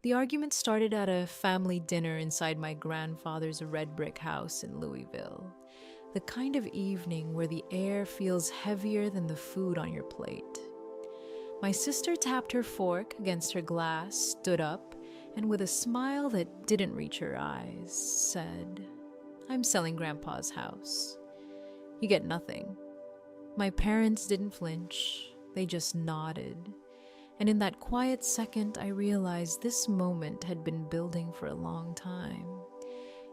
The argument started at a family dinner inside my grandfather's red brick house in Louisville. The kind of evening where the air feels heavier than the food on your plate. My sister tapped her fork against her glass, stood up, and with a smile that didn't reach her eyes, said, "I'm selling Grandpa's house. You get nothing." My parents didn't flinch, they just nodded. And in that quiet second, I realized this moment had been building for a long time,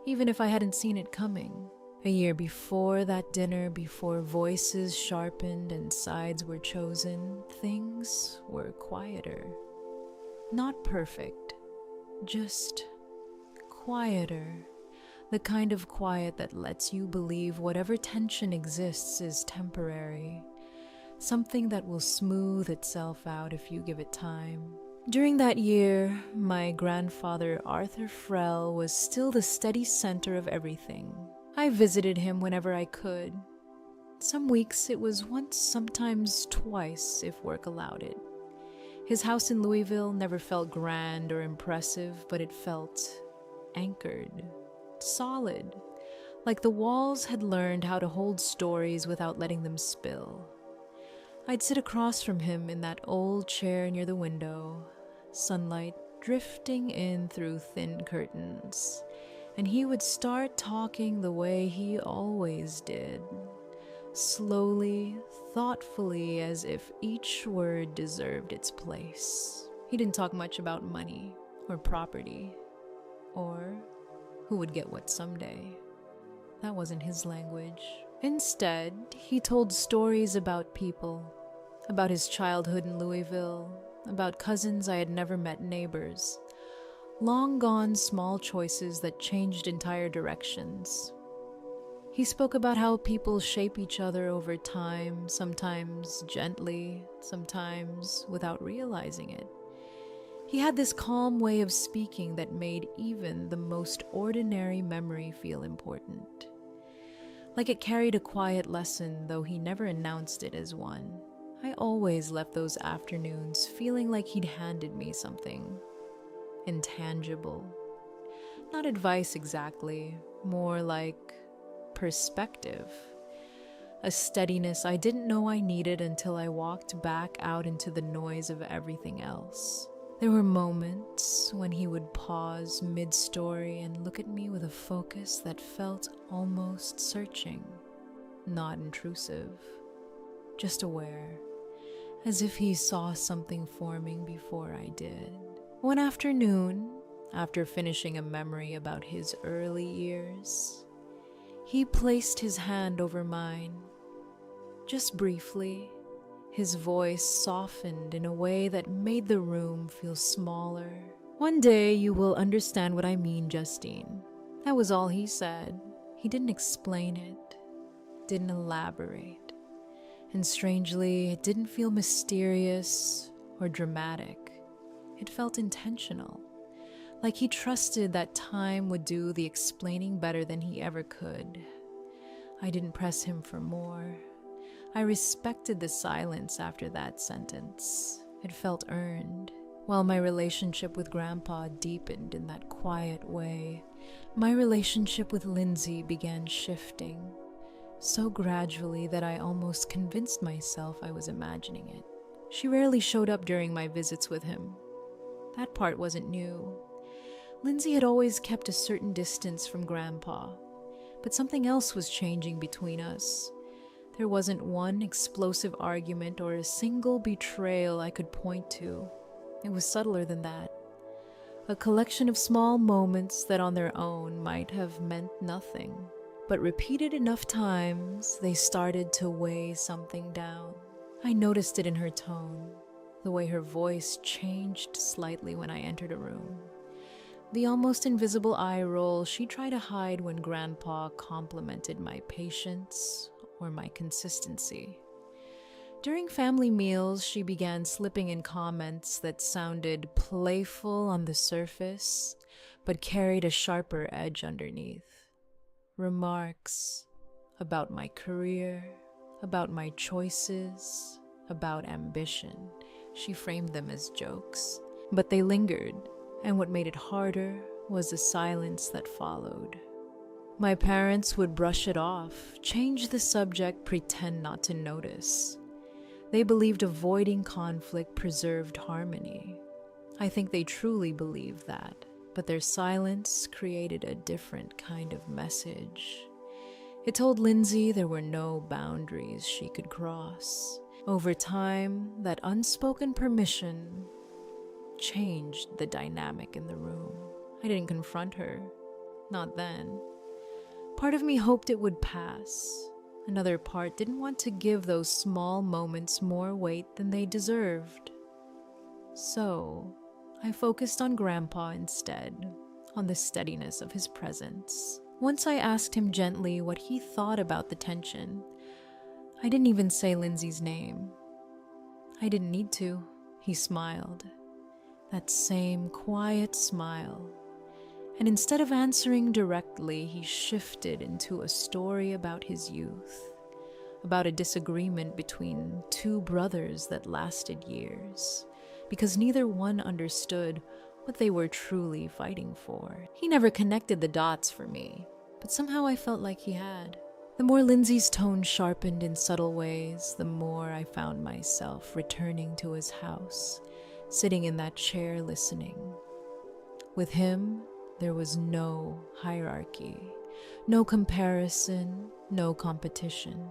even if I hadn't seen it coming. A year before that dinner, before voices sharpened and sides were chosen, things were quieter. Not perfect, just quieter. The kind of quiet that lets you believe whatever tension exists is temporary. Something that will smooth itself out if you give it time. During that year, my grandfather, Arthur Frell, was still the steady center of everything. I visited him whenever I could. Some weeks it was once, sometimes twice, if work allowed it. His house in Louisville never felt grand or impressive, but it felt anchored, solid, like the walls had learned how to hold stories without letting them spill. I'd sit across from him in that old chair near the window, sunlight drifting in through thin curtains, and he would start talking the way he always did, slowly, thoughtfully, as if each word deserved its place. He didn't talk much about money or property or who would get what someday. That wasn't his language. Instead, he told stories about people, about his childhood in Louisville, about cousins I had never met, neighbors, long gone small choices that changed entire directions. He spoke about how people shape each other over time, sometimes gently, sometimes without realizing it. He had this calm way of speaking that made even the most ordinary memory feel important. Like it carried a quiet lesson, though he never announced it as one. I always left those afternoons feeling like he'd handed me something intangible. Not advice exactly, more like perspective. A steadiness I didn't know I needed until I walked back out into the noise of everything else. There were moments when he would pause mid-story and look at me with a focus that felt almost searching, not intrusive, just aware, as if he saw something forming before I did. One afternoon, after finishing a memory about his early years, he placed his hand over mine, just briefly. His voice softened in a way that made the room feel smaller. "One day you will understand what I mean, Justine." That was all he said. He didn't explain it, didn't elaborate. And strangely, it didn't feel mysterious or dramatic. It felt intentional, like he trusted that time would do the explaining better than he ever could. I didn't press him for more. I respected the silence after that sentence. It felt earned. While my relationship with Grandpa deepened in that quiet way, my relationship with Lindsay began shifting, so gradually that I almost convinced myself I was imagining it. She rarely showed up during my visits with him. That part wasn't new. Lindsay had always kept a certain distance from Grandpa, but something else was changing between us. There wasn't one explosive argument or a single betrayal I could point to. It was subtler than that. A collection of small moments that on their own might have meant nothing, but repeated enough times, they started to weigh something down. I noticed it in her tone, the way her voice changed slightly when I entered a room. The almost invisible eye roll she tried to hide when Grandpa complimented my patience or my consistency. During family meals, she began slipping in comments that sounded playful on the surface, but carried a sharper edge underneath. Remarks about my career, about my choices, about ambition. She framed them as jokes, but they lingered, And what made it harder was the silence that followed. My parents would brush it off, change the subject, pretend not to notice. They believed avoiding conflict preserved harmony. I think they truly believed that, but their silence created a different kind of message. It told Lindsay there were no boundaries she could cross. Over time, that unspoken permission changed the dynamic in the room. I didn't confront her, not then. Part of me hoped it would pass. Another part didn't want to give those small moments more weight than they deserved. So, I focused on Grandpa instead, on the steadiness of his presence. Once I asked him gently what he thought about the tension. I didn't even say Lindsay's name. I didn't need to. He smiled. That same quiet smile. And instead of answering directly, he shifted into a story about his youth, about a disagreement between two brothers that lasted years, because neither one understood what they were truly fighting for. He never connected the dots for me, but somehow I felt like he had. The more Lindsay's tone sharpened in subtle ways, the more I found myself returning to his house, sitting in that chair listening. With him, there was no hierarchy, no comparison, no competition,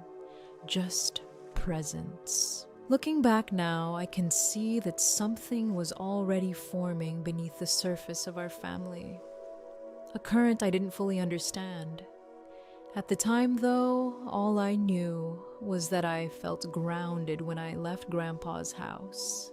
just presence. Looking back now, I can see that something was already forming beneath the surface of our family. A current I didn't fully understand. At the time, though, all I knew was that I felt grounded when I left Grandpa's house,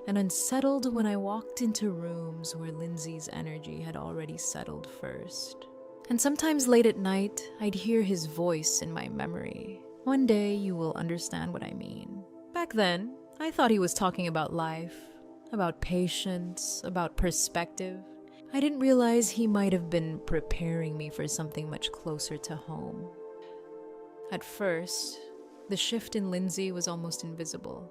and unsettled when I walked into rooms where Lindsay's energy had already settled first. And sometimes late at night, I'd hear his voice in my memory. One day you will understand what I mean. Back then, I thought he was talking about life, about patience, about perspective. I didn't realize he might have been preparing me for something much closer to home. At first, the shift in Lindsay was almost invisible.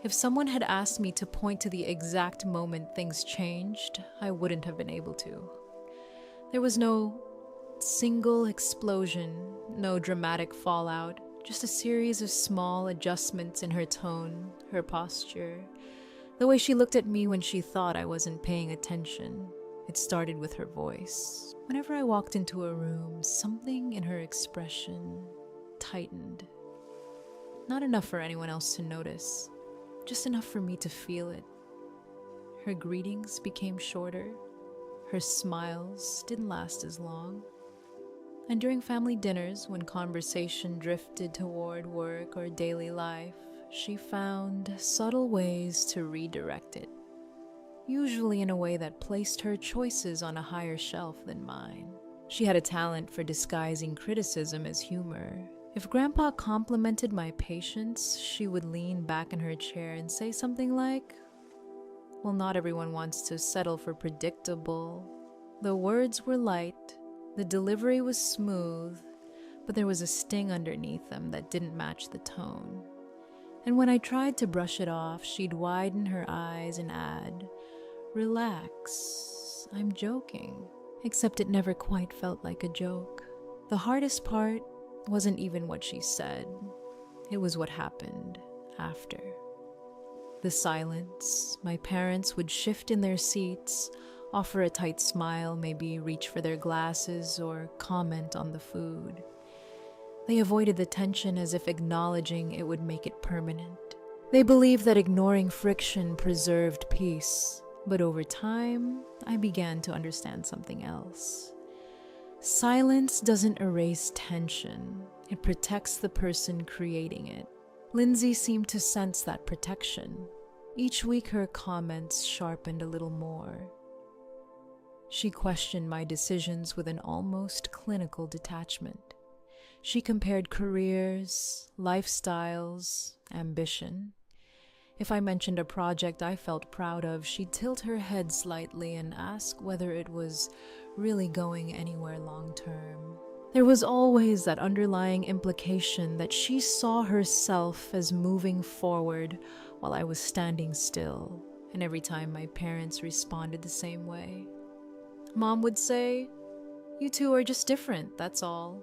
If someone had asked me to point to the exact moment things changed, I wouldn't have been able to. There was no single explosion, no dramatic fallout, just a series of small adjustments in her tone, her posture, the way she looked at me when she thought I wasn't paying attention. It started with her voice. Whenever I walked into a room, something in her expression tightened. Not enough for anyone else to notice. Just enough for me to feel it. Her greetings became shorter. Her smiles didn't last as long. And during family dinners, when conversation drifted toward work or daily life, she found subtle ways to redirect it, usually in a way that placed her choices on a higher shelf than mine. She had a talent for disguising criticism as humor. If Grandpa complimented my patience, she would lean back in her chair and say something like, "Well, not everyone wants to settle for predictable." The words were light, the delivery was smooth, but there was a sting underneath them that didn't match the tone. And when I tried to brush it off, she'd widen her eyes and add, "Relax, I'm joking." Except it never quite felt like a joke. The hardest part wasn't even what she said. It was what happened after. The silence. My parents would shift in their seats, offer a tight smile, maybe reach for their glasses or comment on the food. They avoided the tension as if acknowledging it would make it permanent. They believed that ignoring friction preserved peace. But over time, I began to understand something else. Silence doesn't erase tension. It protects the person creating it. Lindsay seemed to sense that protection. Each week her comments sharpened a little more. She questioned my decisions with an almost clinical detachment. She compared careers, lifestyles, ambition. If I mentioned a project I felt proud of, she'd tilt her head slightly and ask whether it was really going anywhere long-term. There was always that underlying implication that she saw herself as moving forward while I was standing still. and every time my parents responded the same way. Mom would say, "You two are just different, that's all."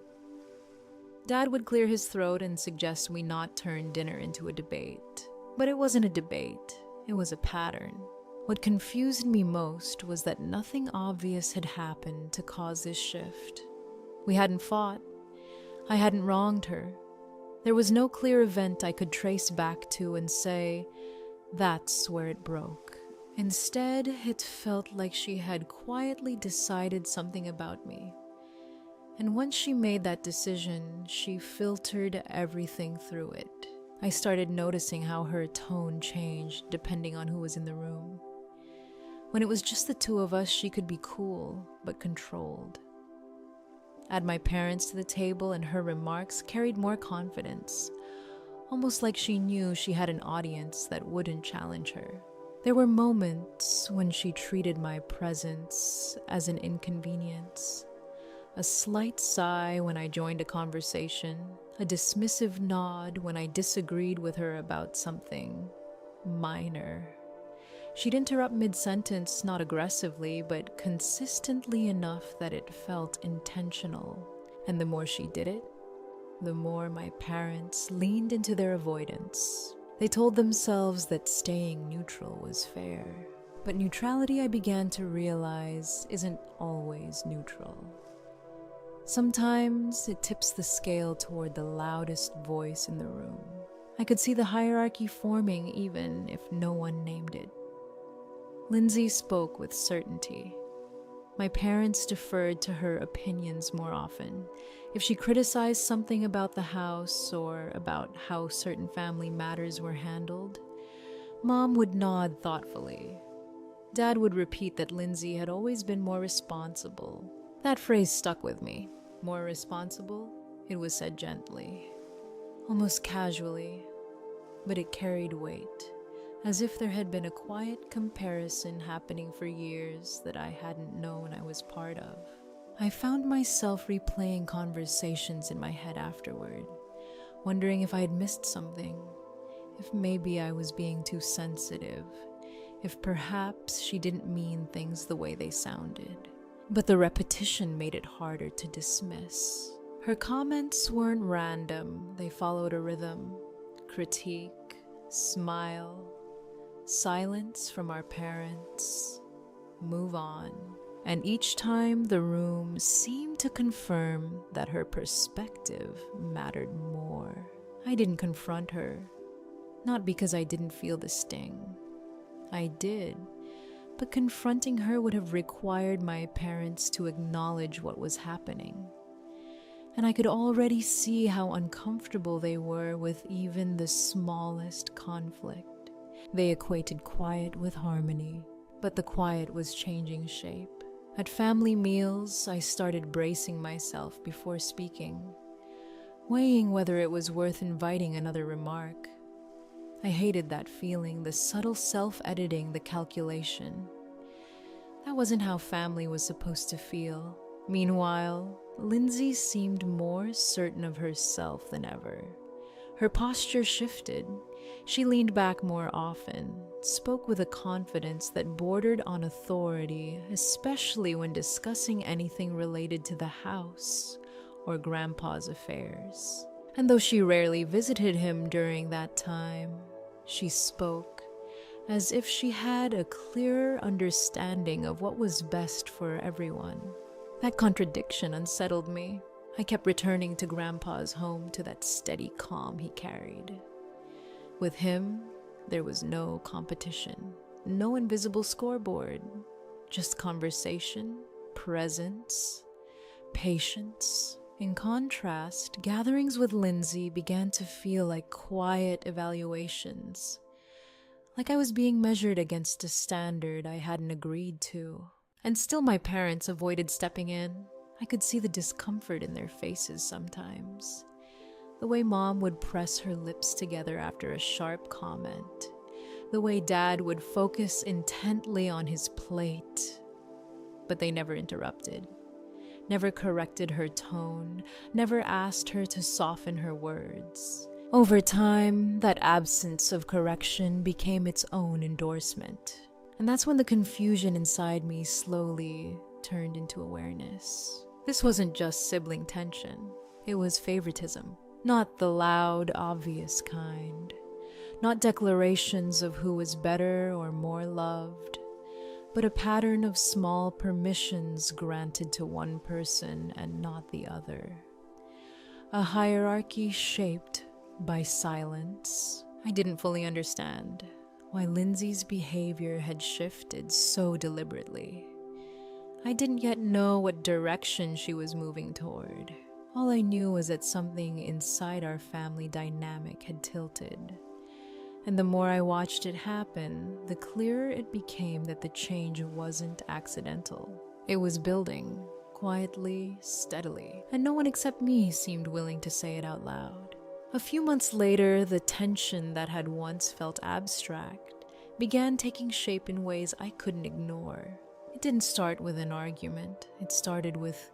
Dad would clear his throat and suggest we not turn dinner into a debate. But it wasn't a debate, it was a pattern. What confused me most was that nothing obvious had happened to cause this shift. We hadn't fought. I hadn't wronged her. There was no clear event I could trace back to and say, that's where it broke. Instead, it felt like she had quietly decided something about me. And once she made that decision, she filtered everything through it. I started noticing how her tone changed depending on who was in the room. When it was just the two of us, she could be cool, but controlled. Add my parents to the table and her remarks carried more confidence, almost like she knew she had an audience that wouldn't challenge her. There were moments when she treated my presence as an inconvenience. A slight sigh when I joined a conversation, a dismissive nod when I disagreed with her about something minor. She'd interrupt mid-sentence, not aggressively, but consistently enough that it felt intentional. And the more she did it, the more my parents leaned into their avoidance. They told themselves that staying neutral was fair. But neutrality, I began to realize, isn't always neutral. Sometimes it tips the scale toward the loudest voice in the room. I could see the hierarchy forming even if no one named it. Lindsay spoke with certainty. My parents deferred to her opinions more often. If she criticized something about the house or about how certain family matters were handled, Mom would nod thoughtfully. Dad would repeat that Lindsay had always been more responsible. That phrase stuck with me. More responsible? It was said gently, almost casually, but it carried weight. As if there had been a quiet comparison happening for years that I hadn't known I was part of. I found myself replaying conversations in my head afterward, wondering if I had missed something, if maybe I was being too sensitive, if perhaps she didn't mean things the way they sounded. But the repetition made it harder to dismiss. Her comments weren't random, they followed a rhythm. Critique, smile, silence from our parents, move on. And each time the room seemed to confirm that her perspective mattered more. I didn't confront her, not because I didn't feel the sting. I did, but confronting her would have required my parents to acknowledge what was happening. And I could already see how uncomfortable they were with even the smallest conflict. They equated quiet with harmony, but the quiet was changing shape. At family meals, I started bracing myself before speaking, weighing whether it was worth inviting another remark. I hated that feeling, the subtle self-editing, the calculation. That wasn't how family was supposed to feel. Meanwhile, Lindsay seemed more certain of herself than ever. Her posture shifted. She leaned back more often, spoke with a confidence that bordered on authority, especially when discussing anything related to the house or Grandpa's affairs. And though she rarely visited him during that time, she spoke as if she had a clearer understanding of what was best for everyone. That contradiction unsettled me. I kept returning to Grandpa's home, to that steady calm he carried. With him, there was no competition, no invisible scoreboard, just conversation, presence, patience. In contrast, gatherings with Lindsay began to feel like quiet evaluations, like I was being measured against a standard I hadn't agreed to. And still my parents avoided stepping in. I could see the discomfort in their faces sometimes. The way Mom would press her lips together after a sharp comment. The way Dad would focus intently on his plate. But they never interrupted, never corrected her tone, never asked her to soften her words. Over time, that absence of correction became its own endorsement. And that's when the confusion inside me slowly turned into awareness. This wasn't just sibling tension, it was favoritism. Not the loud, obvious kind. Not declarations of who was better or more loved, but a pattern of small permissions granted to one person and not the other. A hierarchy shaped by silence. I didn't fully understand why Lindsay's behavior had shifted so deliberately. I didn't yet know what direction she was moving toward. All I knew was that something inside our family dynamic had tilted. And the more I watched it happen, the clearer it became that the change wasn't accidental. It was building, quietly, steadily, and no one except me seemed willing to say it out loud. A few months later, the tension that had once felt abstract began taking shape in ways I couldn't ignore. It didn't start with an argument. It started with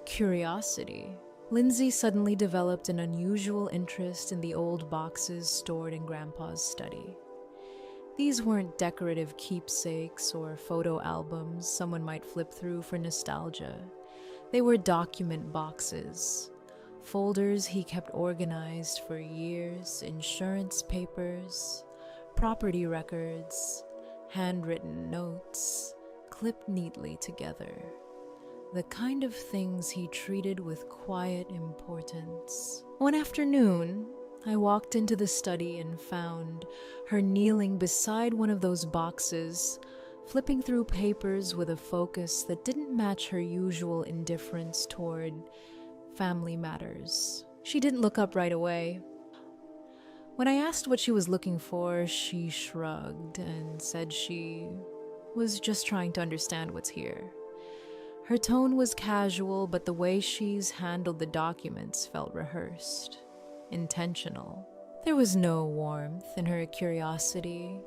curiosity. Lindsay suddenly developed an unusual interest in the old boxes stored in Grandpa's study. These weren't decorative keepsakes or photo albums someone might flip through for nostalgia. They were document boxes, folders he kept organized for years, insurance papers, property records, handwritten notes, clipped neatly together. The kind of things he treated with quiet importance. One afternoon, I walked into the study and found her kneeling beside one of those boxes, flipping through papers with a focus that didn't match her usual indifference toward family matters. She didn't look up right away. When I asked what she was looking for, she shrugged and said she was just trying to understand what's here. Her tone was casual, but the way she's handled the documents felt rehearsed, intentional. There was no warmth in her curiosity,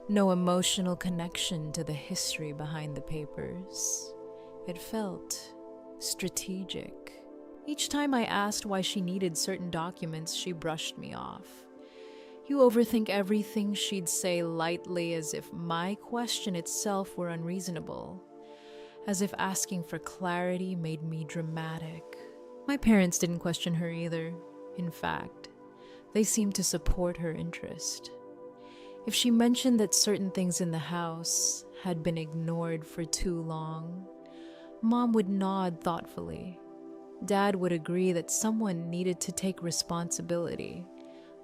no emotional connection to the history behind the papers. It felt strategic. Each time I asked why she needed certain documents, she brushed me off. You overthink everything, she'd say lightly, as if my question itself were unreasonable. As if asking for clarity made me dramatic. My parents didn't question her either. In fact, they seemed to support her interest. If she mentioned that certain things in the house had been ignored for too long, Mom would nod thoughtfully. Dad would agree that someone needed to take responsibility.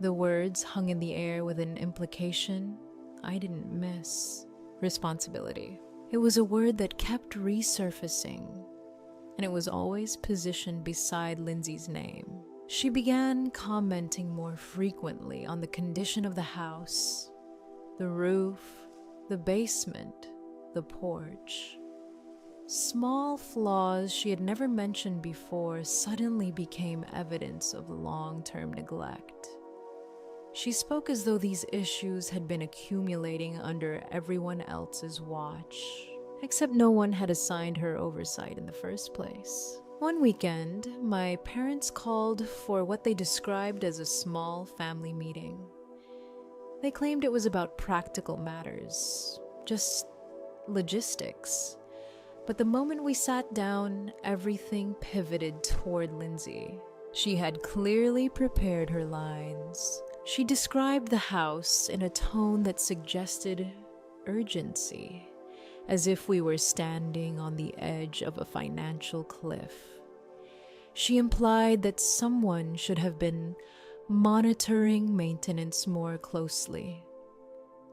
The words hung in the air with an implication I didn't miss. Responsibility. It was a word that kept resurfacing, and it was always positioned beside Lindsay's name. She began commenting more frequently on the condition of the house, the roof, the basement, the porch. Small flaws she had never mentioned before suddenly became evidence of long-term neglect. She spoke as though these issues had been accumulating under everyone else's watch, except no one had assigned her oversight in the first place. One weekend, my parents called for what they described as a small family meeting. They claimed it was about practical matters, just logistics. But the moment we sat down, everything pivoted toward Lindsay. She had clearly prepared her lines. She described the house in a tone that suggested urgency, as if we were standing on the edge of a financial cliff. She implied that someone should have been monitoring maintenance more closely.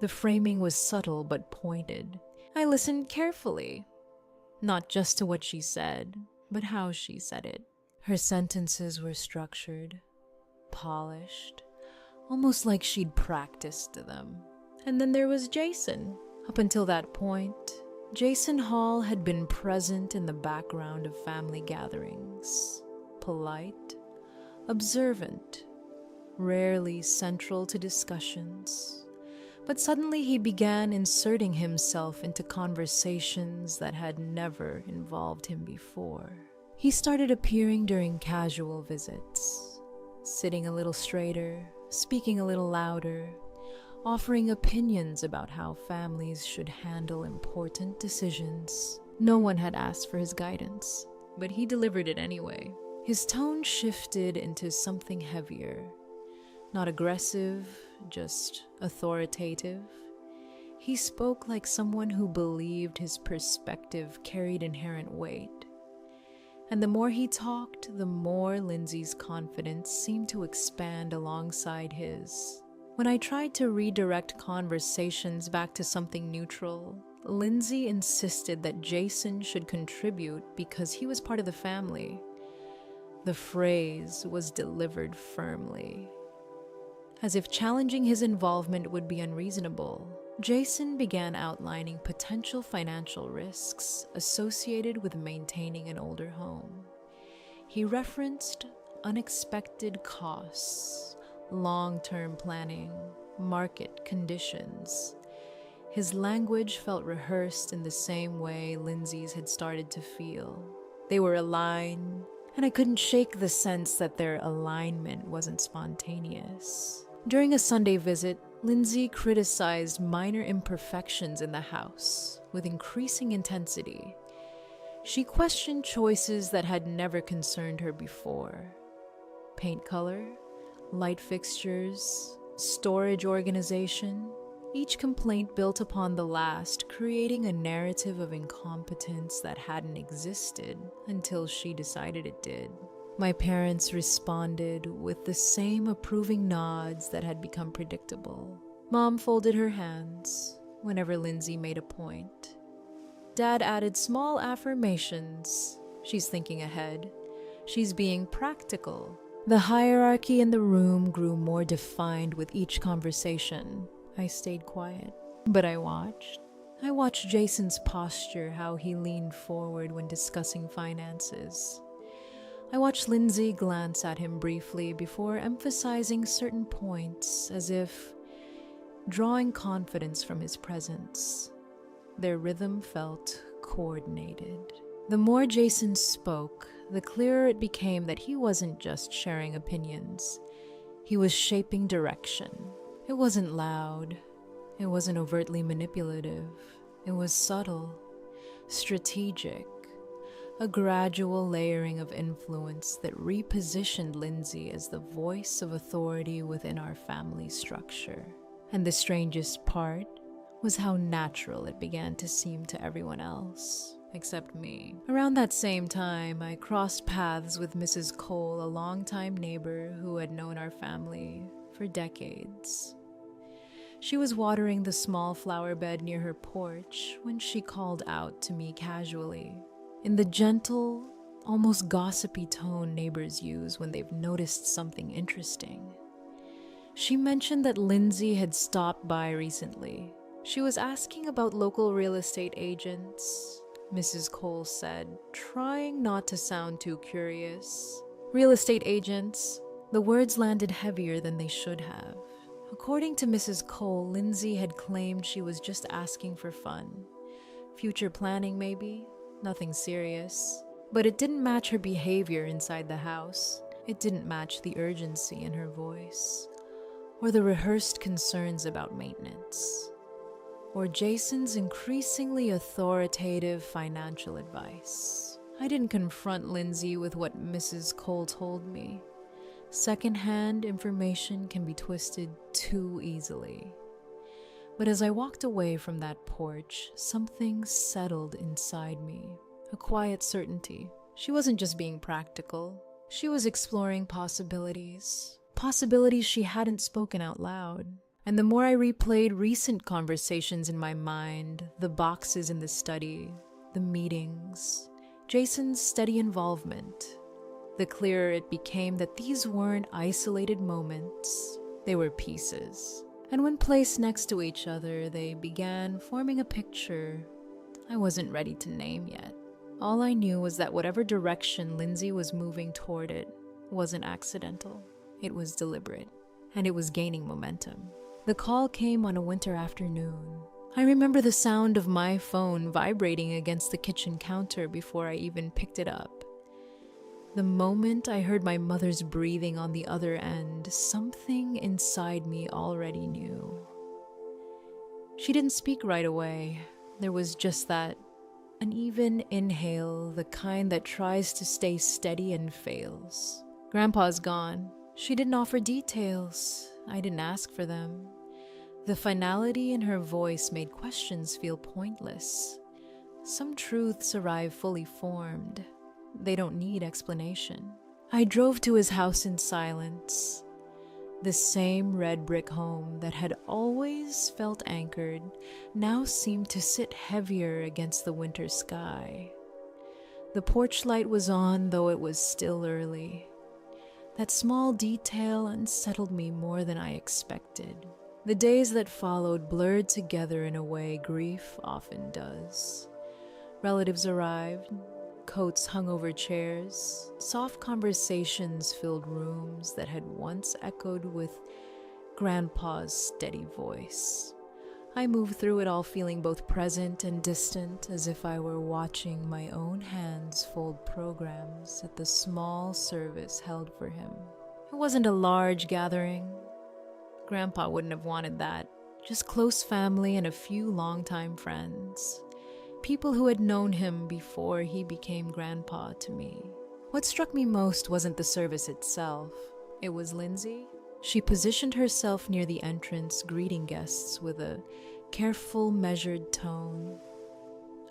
The framing was subtle but pointed. I listened carefully, not just to what she said, but how she said it. Her sentences were structured, polished, almost like she'd practiced them. And then there was Jason. Up until that point, Jason Hall had been present in the background of family gatherings. Polite, observant, rarely central to discussions. But suddenly he began inserting himself into conversations that had never involved him before. He started appearing during casual visits, sitting a little straighter, speaking a little louder, offering opinions about how families should handle important decisions. No one had asked for his guidance, but he delivered it anyway. His tone shifted into something heavier, not aggressive, just authoritative. He spoke like someone who believed his perspective carried inherent weight. And the more he talked, the more Lindsay's confidence seemed to expand alongside his. When I tried to redirect conversations back to something neutral, Lindsay insisted that Jason should contribute because he was part of the family. The phrase was delivered firmly, as if challenging his involvement would be unreasonable. Jason began outlining potential financial risks associated with maintaining an older home. He referenced unexpected costs, long-term planning, market conditions. His language felt rehearsed in the same way Lindsay's had started to feel. They were aligned, and I couldn't shake the sense that their alignment wasn't spontaneous. During a Sunday visit, Lindsay criticized minor imperfections in the house with increasing intensity. She questioned choices that had never concerned her before. Paint color, light fixtures, storage organization. Each complaint built upon the last, creating a narrative of incompetence that hadn't existed until she decided it did. My parents responded with the same approving nods that had become predictable. Mom folded her hands whenever Lindsay made a point. Dad added small affirmations. She's thinking ahead. She's being practical. The hierarchy in the room grew more defined with each conversation. I stayed quiet, but I watched. I watched Jason's posture, how he leaned forward when discussing finances. I watched Lindsay glance at him briefly before emphasizing certain points, as if drawing confidence from his presence. Their rhythm felt coordinated. The more Jason spoke, the clearer it became that he wasn't just sharing opinions. He was shaping direction. It wasn't loud. It wasn't overtly manipulative. It was subtle, strategic. A gradual layering of influence that repositioned Lindsay as the voice of authority within our family structure. And the strangest part was how natural it began to seem to everyone else, except me. Around that same time, I crossed paths with Mrs. Cole, a longtime neighbor who had known our family for decades. She was watering the small flower bed near her porch when she called out to me casually, in the gentle, almost gossipy tone neighbors use when they've noticed something interesting. She mentioned that Lindsay had stopped by recently. She was asking about local real estate agents, Mrs. Cole said, trying not to sound too curious. Real estate agents. The words landed heavier than they should have. According to Mrs. Cole, Lindsay had claimed she was just asking for fun. Future planning, maybe? Nothing serious. But it didn't match her behavior inside the house. It didn't match the urgency in her voice, or the rehearsed concerns about maintenance, or Jason's increasingly authoritative financial advice. I didn't confront Lindsay with what Mrs. Cole told me. Secondhand information can be twisted too easily. But as I walked away from that porch, something settled inside me, a quiet certainty. She wasn't just being practical. She was exploring possibilities she hadn't spoken out loud. And the more I replayed recent conversations in my mind, the boxes in the study, the meetings, Jason's steady involvement, the clearer it became that these weren't isolated moments, they were pieces. And when placed next to each other, they began forming a picture I wasn't ready to name yet. All I knew was that whatever direction Lindsay was moving toward it wasn't accidental. It was deliberate, and it was gaining momentum. The call came on a winter afternoon. I remember the sound of my phone vibrating against the kitchen counter before I even picked it up. The moment I heard my mother's breathing on the other end, something inside me already knew. She didn't speak right away. There was just that uneven inhale, the kind that tries to stay steady and fails. Grandpa's gone. She didn't offer details. I didn't ask for them. The finality in her voice made questions feel pointless. Some truths arrive fully formed. They don't need explanation. I drove to his house in silence. The same red brick home that had always felt anchored now seemed to sit heavier against the winter sky. The porch light was on, though it was still early. That small detail unsettled me more than I expected. The days that followed blurred together in a way grief often does. Relatives arrived, coats hung over chairs, soft conversations filled rooms that had once echoed with Grandpa's steady voice. I moved through it all feeling both present and distant, as if I were watching my own hands fold programs at the small service held for him. It wasn't a large gathering. Grandpa wouldn't have wanted that. Just close family and a few longtime friends. People who had known him before he became Grandpa to me. What struck me most wasn't the service itself. It was Lindsay. She positioned herself near the entrance, greeting guests with a careful, measured tone.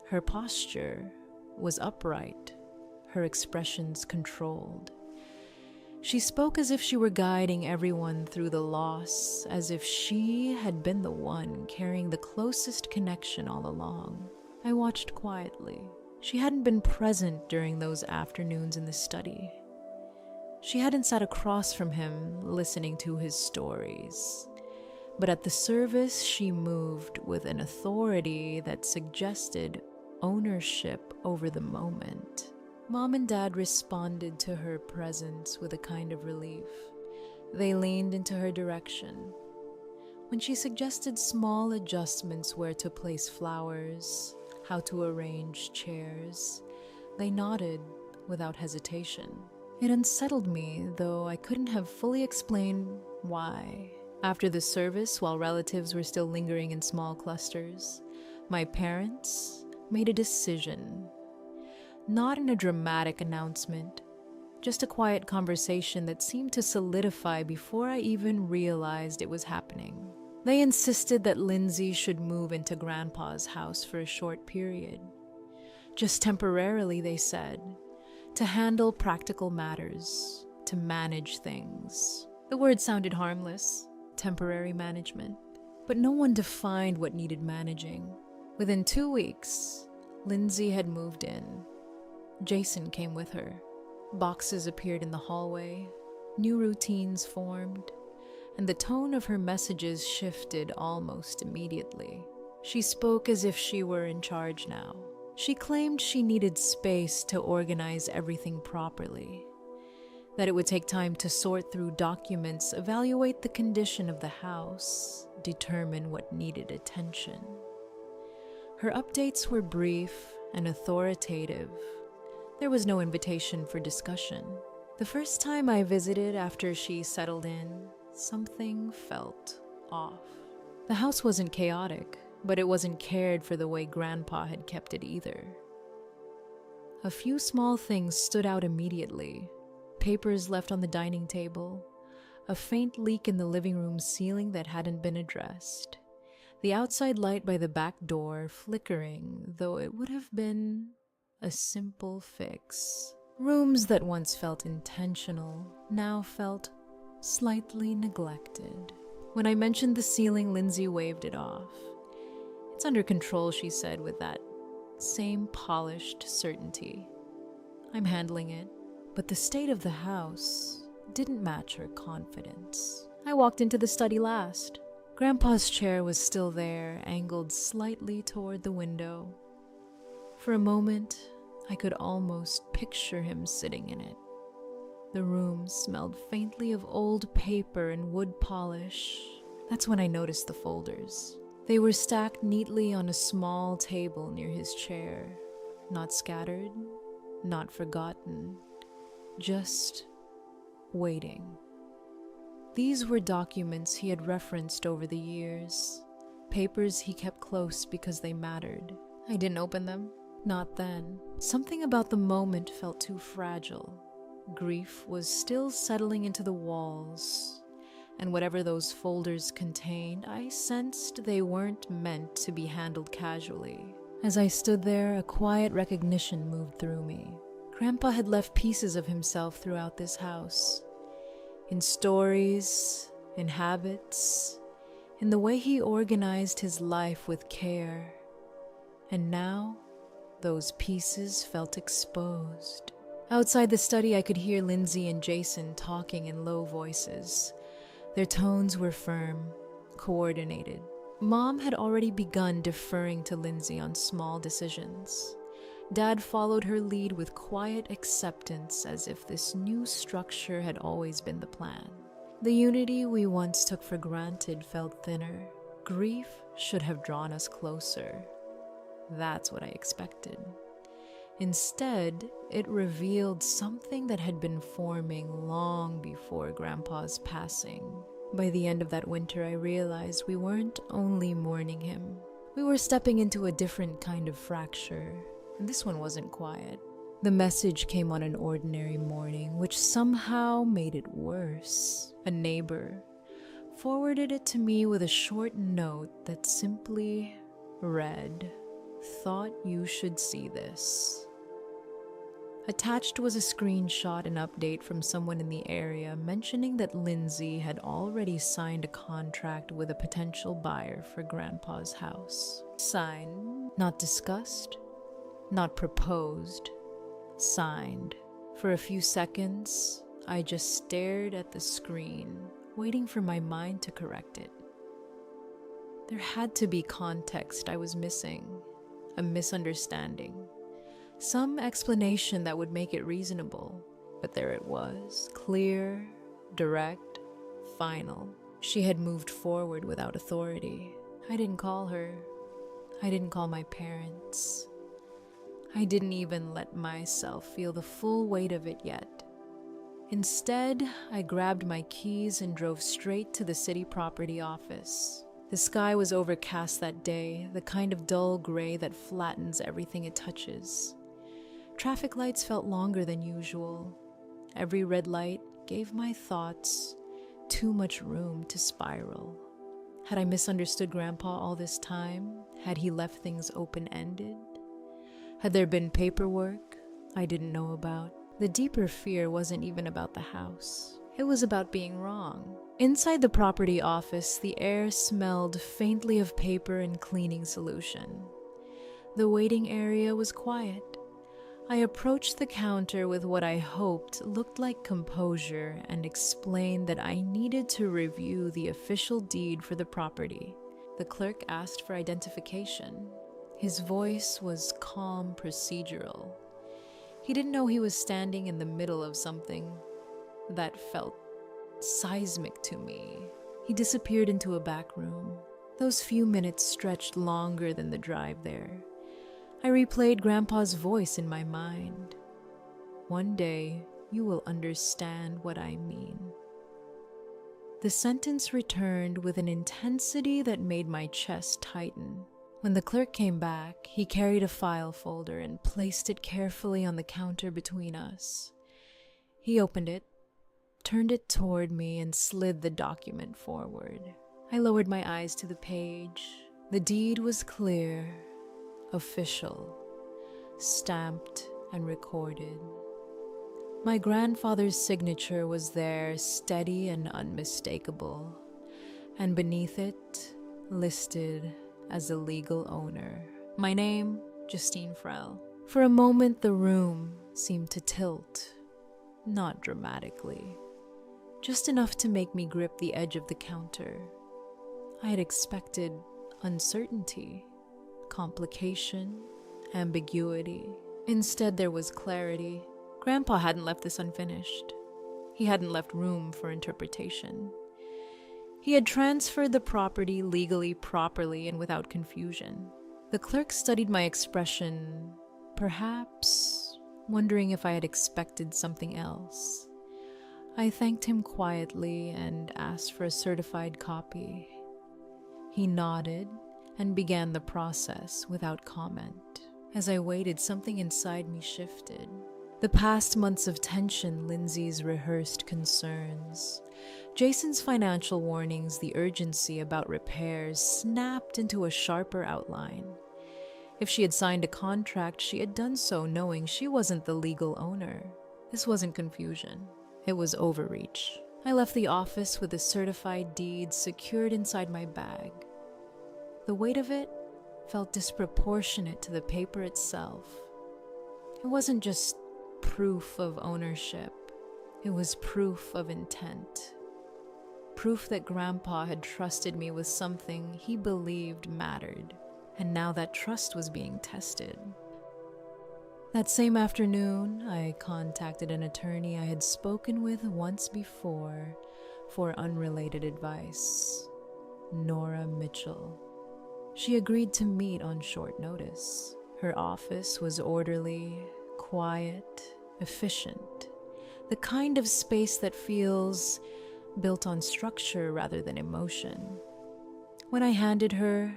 Her posture was upright, her expressions controlled. She spoke as if she were guiding everyone through the loss, as if she had been the one carrying the closest connection all along. I watched quietly. She hadn't been present during those afternoons in the study. She hadn't sat across from him, listening to his stories. But at the service, she moved with an authority that suggested ownership over the moment. Mom and Dad responded to her presence with a kind of relief. They leaned into her direction. When she suggested small adjustments, where to place flowers, how to arrange chairs, they nodded without hesitation. It unsettled me, though I couldn't have fully explained why. After the service, while relatives were still lingering in small clusters, my parents made a decision. Not in a dramatic announcement, just a quiet conversation that seemed to solidify before I even realized it was happening. They insisted that Lindsay should move into Grandpa's house for a short period. Just temporarily, they said, to handle practical matters, to manage things. The word sounded harmless, temporary management, but no one defined what needed managing. Within 2 weeks, Lindsay had moved in. Jason came with her. Boxes appeared in the hallway, new routines formed, and the tone of her messages shifted almost immediately. She spoke as if she were in charge now. She claimed she needed space to organize everything properly, that it would take time to sort through documents, evaluate the condition of the house, determine what needed attention. Her updates were brief and authoritative. There was no invitation for discussion. The first time I visited after she settled in, something felt off. The house wasn't chaotic, but it wasn't cared for the way Grandpa had kept it either. A few small things stood out immediately. Papers left on the dining table, a faint leak in the living room ceiling that hadn't been addressed, the outside light by the back door flickering, though it would have been a simple fix. Rooms that once felt intentional now felt slightly neglected. When I mentioned the ceiling, Lindsay waved it off. "It's under control," she said with that same polished certainty. "I'm handling it." But the state of the house didn't match her confidence. I walked into the study last. Grandpa's chair was still there, angled slightly toward the window. For a moment, I could almost picture him sitting in it. The room smelled faintly of old paper and wood polish. That's when I noticed the folders. They were stacked neatly on a small table near his chair, not scattered, not forgotten, just waiting. These were documents he had referenced over the years, papers he kept close because they mattered. I didn't open them. Not then. Something about the moment felt too fragile. Grief was still settling into the walls, and whatever those folders contained, I sensed they weren't meant to be handled casually. As I stood there, a quiet recognition moved through me. Grandpa had left pieces of himself throughout this house. In stories, in habits, in the way he organized his life with care. And now, those pieces felt exposed. Outside the study, I could hear Lindsay and Jason talking in low voices. Their tones were firm, coordinated. Mom had already begun deferring to Lindsay on small decisions. Dad followed her lead with quiet acceptance, as if this new structure had always been the plan. The unity we once took for granted felt thinner. Grief should have drawn us closer. That's what I expected. Instead, it revealed something that had been forming long before Grandpa's passing. By the end of that winter, I realized we weren't only mourning him. We were stepping into a different kind of fracture, and this one wasn't quiet. The message came on an ordinary morning, which somehow made it worse. A neighbor forwarded it to me with a short note that simply read, "Thought you should see this." Attached was a screenshot and update from someone in the area mentioning that Lindsay had already signed a contract with a potential buyer for Grandpa's house. Signed, not discussed, not proposed, signed. For a few seconds, I just stared at the screen, waiting for my mind to correct it. There had to be context I was missing, a misunderstanding. Some explanation that would make it reasonable, but there it was, clear, direct, final. She had moved forward without authority. I didn't call her. I didn't call my parents. I didn't even let myself feel the full weight of it yet. Instead, I grabbed my keys and drove straight to the city property office. The sky was overcast that day, the kind of dull gray that flattens everything it touches. Traffic lights felt longer than usual. Every red light gave my thoughts too much room to spiral. Had I misunderstood Grandpa all this time? Had he left things open-ended? Had there been paperwork I didn't know about? The deeper fear wasn't even about the house. It was about being wrong. Inside the property office, the air smelled faintly of paper and cleaning solution. The waiting area was quiet. I approached the counter with what I hoped looked like composure and explained that I needed to review the official deed for the property. The clerk asked for identification. His voice was calm, procedural. He didn't know he was standing in the middle of something that felt seismic to me. He disappeared into a back room. Those few minutes stretched longer than the drive there. I replayed Grandpa's voice in my mind. "One day, you will understand what I mean." The sentence returned with an intensity that made my chest tighten. When the clerk came back, he carried a file folder and placed it carefully on the counter between us. He opened it, turned it toward me, and slid the document forward. I lowered my eyes to the page. The deed was clear, official, stamped and recorded. My grandfather's signature was there, steady and unmistakable, and beneath it, listed as the legal owner. My name, Justine Frell. For a moment, the room seemed to tilt, not dramatically, just enough to make me grip the edge of the counter. I had expected uncertainty, complication, ambiguity. Instead, there was clarity. Grandpa hadn't left this unfinished. He hadn't left room for interpretation. He had transferred the property legally, properly, and without confusion. The clerk studied my expression, perhaps wondering if I had expected something else. I thanked him quietly and asked for a certified copy. He nodded and began the process without comment. As I waited, something inside me shifted. The past months of tension, Lindsay's rehearsed concerns, Jason's financial warnings, the urgency about repairs snapped into a sharper outline. If she had signed a contract, she had done so knowing she wasn't the legal owner. This wasn't confusion. It was overreach. I left the office with a certified deed secured inside my bag. The weight of it felt disproportionate to the paper itself. It wasn't just proof of ownership. It was proof of intent. Proof that Grandpa had trusted me with something he believed mattered, and now that trust was being tested. That same afternoon, I contacted an attorney I had spoken with once before for unrelated advice, Nora Mitchell. She agreed to meet on short notice. Her office was orderly, quiet, efficient, the kind of space that feels built on structure rather than emotion. When I handed her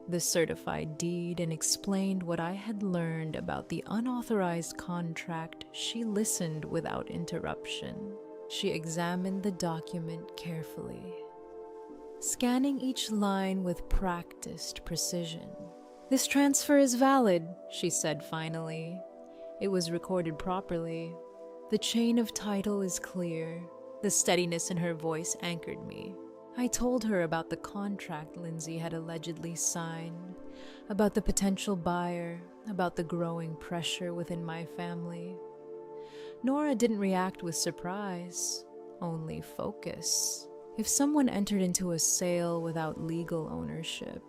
the certified deed and explained what I had learned about the unauthorized contract, she listened without interruption. She examined the document carefully, scanning each line with practiced precision. "This transfer is valid," she said finally. It was recorded properly. The chain of title is clear. The steadiness in her voice anchored me. I told her about the contract Lindsay had allegedly signed, about the potential buyer, about the growing pressure within my family. Nora didn't react with surprise, only focus. If someone entered into a sale without legal ownership,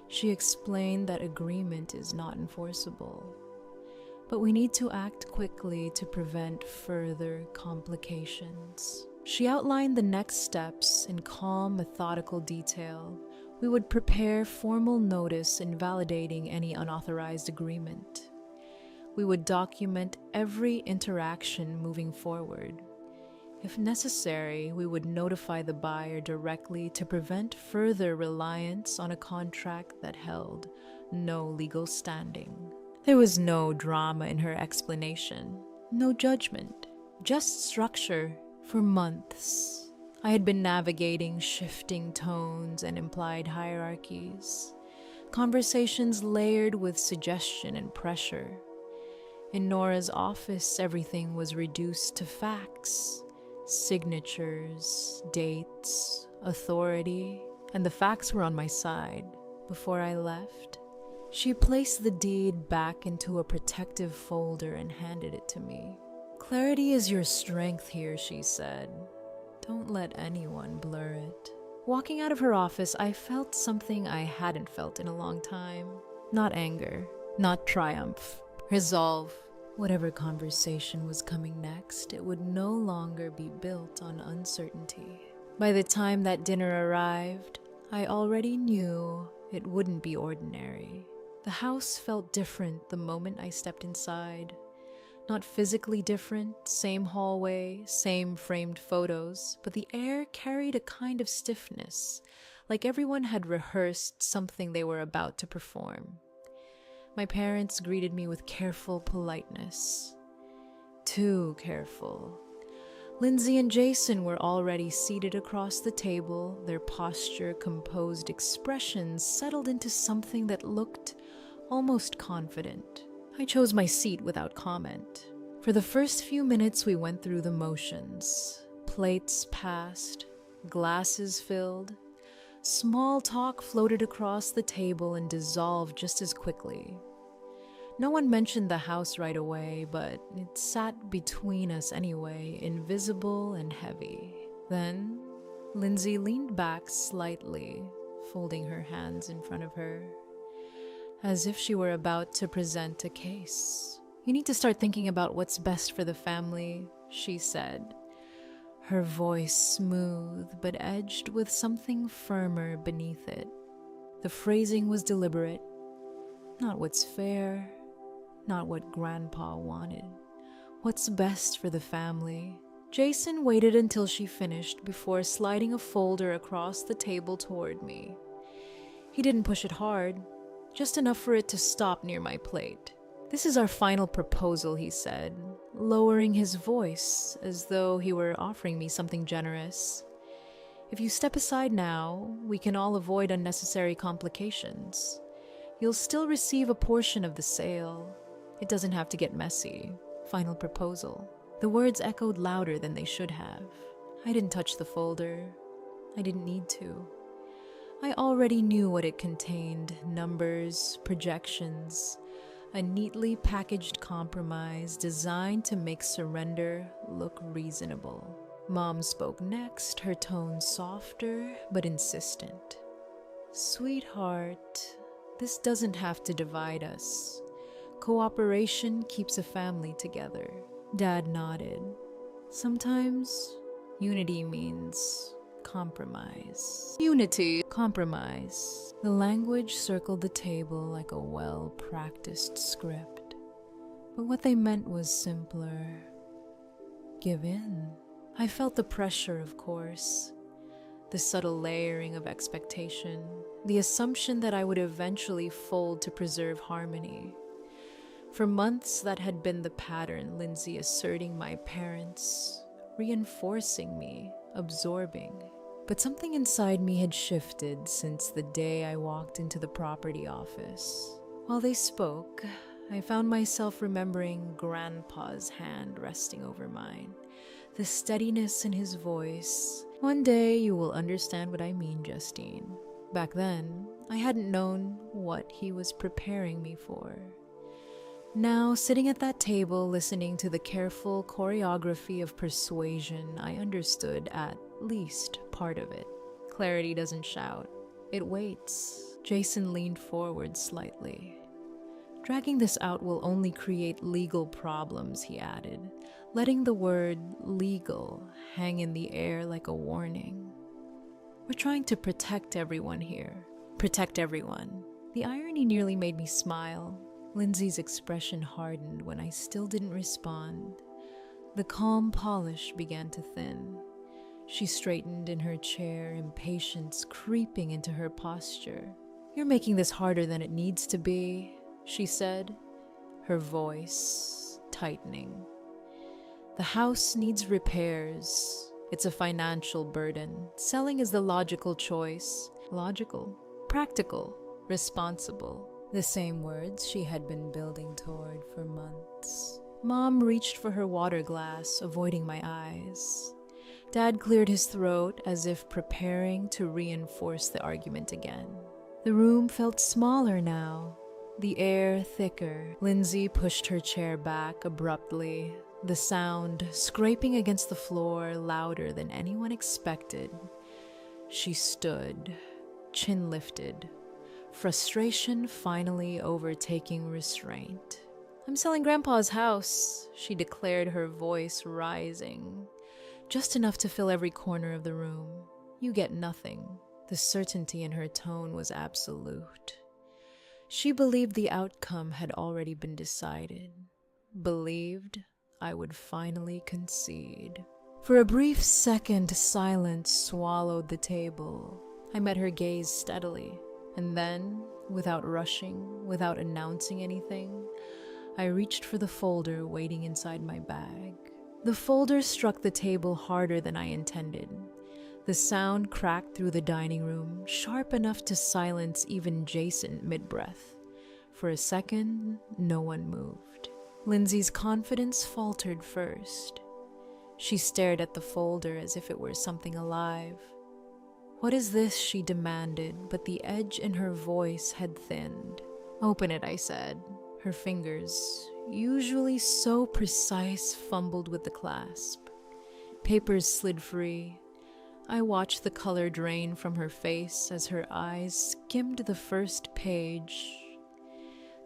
she explained that agreement is not enforceable. But we need to act quickly to prevent further complications. She outlined the next steps in calm, methodical detail. We would prepare formal notice invalidating any unauthorized agreement. We would document every interaction moving forward. If necessary, we would notify the buyer directly to prevent further reliance on a contract that held no legal standing. There was no drama in her explanation, no judgment, just structure. For months, I had been navigating shifting tones and implied hierarchies, conversations layered with suggestion and pressure. In Nora's office, everything was reduced to facts, signatures, dates, authority, and the facts were on my side. Before I left, she placed the deed back into a protective folder and handed it to me. "Clarity is your strength here," she said. "Don't let anyone blur it." Walking out of her office, I felt something I hadn't felt in a long time. Not anger, not triumph. Resolve. Whatever conversation was coming next, it would no longer be built on uncertainty. By the time that dinner arrived, I already knew it wouldn't be ordinary. The house felt different the moment I stepped inside. Not physically different, same hallway, same framed photos, but the air carried a kind of stiffness, like everyone had rehearsed something they were about to perform. My parents greeted me with careful politeness. Too careful. Lindsay and Jason were already seated across the table, their posture, composed expressions settled into something that looked almost confident. I chose my seat without comment. For the first few minutes, we went through the motions. Plates passed, glasses filled. Small talk floated across the table and dissolved just as quickly. No one mentioned the house right away, but it sat between us anyway, invisible and heavy. Then, Lindsay leaned back slightly, folding her hands in front of her, as if she were about to present a case. "You need to start thinking about what's best for the family," she said, her voice smooth but edged with something firmer beneath it. The phrasing was deliberate. Not what's fair, not what Grandpa wanted, What's best for the family? Jason waited until she finished before sliding a folder across the table toward me. He didn't push it hard, just enough for it to stop near my plate. "This is our final proposal," he said, lowering his voice as though he were offering me something generous. "If you step aside now, we can all avoid unnecessary complications. You'll still receive a portion of the sale. It doesn't have to get messy. Final proposal." The words echoed louder than they should have. I didn't touch the folder. I didn't need to. I already knew what it contained: numbers, projections, a neatly packaged compromise designed to make surrender look reasonable. Mom spoke next, her tone softer but insistent. "Sweetheart, this doesn't have to divide us. Cooperation keeps a family together." Dad nodded. "Sometimes unity means compromise." Unity, compromise. The language circled the table like a well-practiced script. But what they meant was simpler. Give in. I felt the pressure, of course. The subtle layering of expectation. The assumption that I would eventually fold to preserve harmony. For months, that had been the pattern: Lindsay asserting my parents, reinforcing me, absorbing. But something inside me had shifted since the day I walked into the property office. While they spoke, I found myself remembering Grandpa's hand resting over mine, the steadiness in his voice. "One day you will understand what I mean, Justine." Back then, I hadn't known what he was preparing me for. Now, sitting at that table, listening to the careful choreography of persuasion, I understood at least part of it. Clarity doesn't shout, it waits. Jason leaned forward slightly. "Dragging this out will only create legal problems," he added, letting the word legal hang in the air like a warning. "We're trying to protect everyone here." Protect everyone. The irony nearly made me smile. Lindsay's expression hardened when I still didn't respond. The calm polish began to thin. She straightened in her chair, impatience creeping into her posture. "You're making this harder than it needs to be," she said, her voice tightening. "The house needs repairs. It's a financial burden. Selling is the logical choice." Logical, practical, responsible. The same words she had been building toward for months. Mom reached for her water glass, avoiding my eyes. Dad cleared his throat as if preparing to reinforce the argument again. The room felt smaller now, the air thicker. Lindsay pushed her chair back abruptly, the sound scraping against the floor louder than anyone expected. She stood, chin lifted, frustration finally overtaking restraint. "I'm selling Grandpa's house," she declared, her voice rising, just enough to fill every corner of the room. "You get nothing." The certainty in her tone was absolute. She believed the outcome had already been decided. Believed I would finally concede. For a brief second, silence swallowed the table. I met her gaze steadily. And then, without rushing, without announcing anything, I reached for the folder waiting inside my bag. The folder struck the table harder than I intended. The sound cracked through the dining room, sharp enough to silence even Jason mid-breath. For a second, no one moved. Lindsay's confidence faltered first. She stared at the folder as if it were something alive. "What is this?" she demanded, but the edge in her voice had thinned. "Open it," I said. Her fingers, usually so precise, fumbled with the clasp. Papers slid free. I watched the color drain from her face as her eyes skimmed the first page,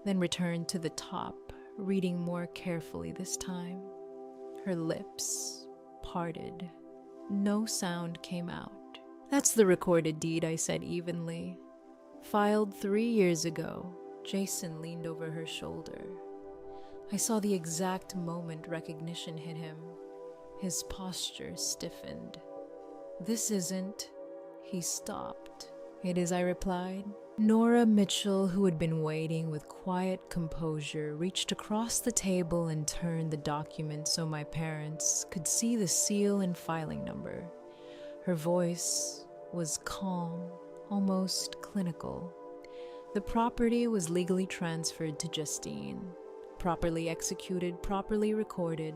then returned to the top, reading more carefully this time. Her lips parted. No sound came out. "That's the recorded deed," I said evenly. "Filed 3 years ago." Jason leaned over her shoulder. I saw the exact moment recognition hit him. His posture stiffened. "This isn't..." He stopped. "It is," I replied. Nora Mitchell, who had been waiting with quiet composure, reached across the table and turned the document so my parents could see the seal and filing number. Her voice was calm, almost clinical. The property was legally transferred to Justine, properly executed, properly recorded.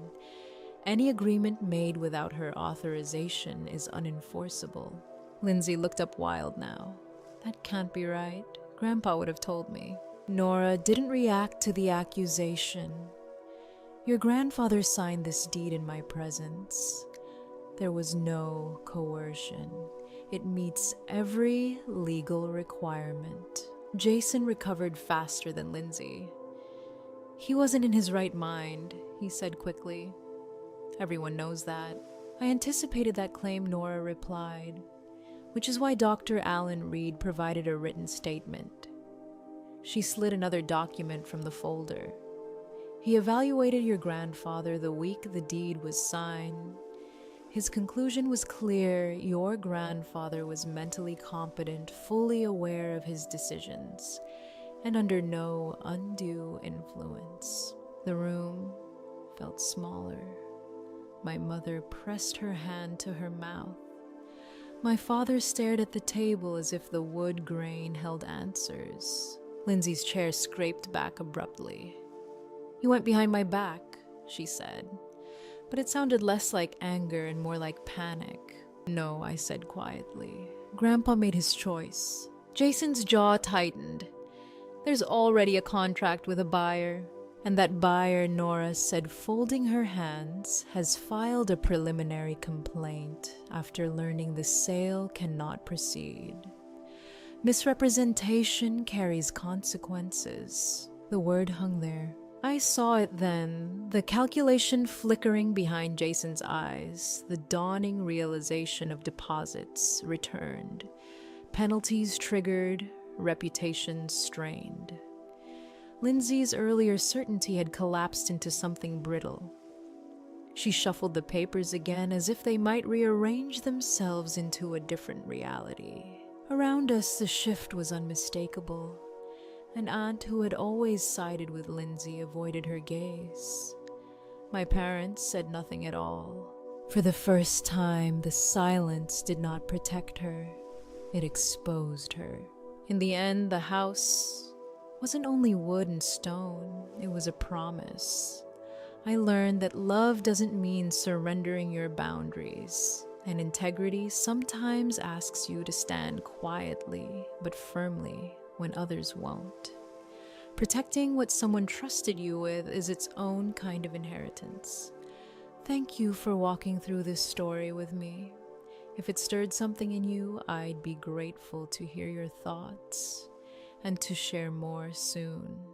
Any agreement made without her authorization is unenforceable. Lindsay looked up wild now. "That can't be right. Grandpa would have told me." Nora didn't react to the accusation. "Your grandfather signed this deed in my presence. There was no coercion. It meets every legal requirement." Jason recovered faster than Lindsay. "He wasn't in his right mind," he said quickly. "Everyone knows that." "I anticipated that claim," Nora replied, "which is why Dr. Alan Reed provided a written statement." She slid another document from the folder. "He evaluated your grandfather the week the deed was signed. His conclusion was clear. Your grandfather was mentally competent, fully aware of his decisions, and under no undue influence." The room felt smaller. My mother pressed her hand to her mouth. My father stared at the table as if the wood grain held answers. Lindsay's chair scraped back abruptly. "You went behind my back," she said, but it sounded less like anger and more like panic. "No," I said quietly. "Grandpa made his choice." Jason's jaw tightened. "There's already a contract with a buyer. And that buyer," Nora said, folding her hands, "has filed a preliminary complaint after learning the sale cannot proceed. Misrepresentation carries consequences." The word hung there. I saw it then, the calculation flickering behind Jason's eyes, the dawning realization of deposits returned, penalties triggered, reputation strained. Lindsay's earlier certainty had collapsed into something brittle. She shuffled the papers again as if they might rearrange themselves into a different reality. Around us, the shift was unmistakable. An aunt who had always sided with Lindsay avoided her gaze. My parents said nothing at all. For the first time, the silence did not protect her. It exposed her. In the end, the house wasn't only wood and stone, it was a promise. I learned that love doesn't mean surrendering your boundaries, and integrity sometimes asks you to stand quietly but firmly when others won't. Protecting what someone trusted you with is its own kind of inheritance. Thank you for walking through this story with me. If it stirred something in you, I'd be grateful to hear your thoughts and to share more soon.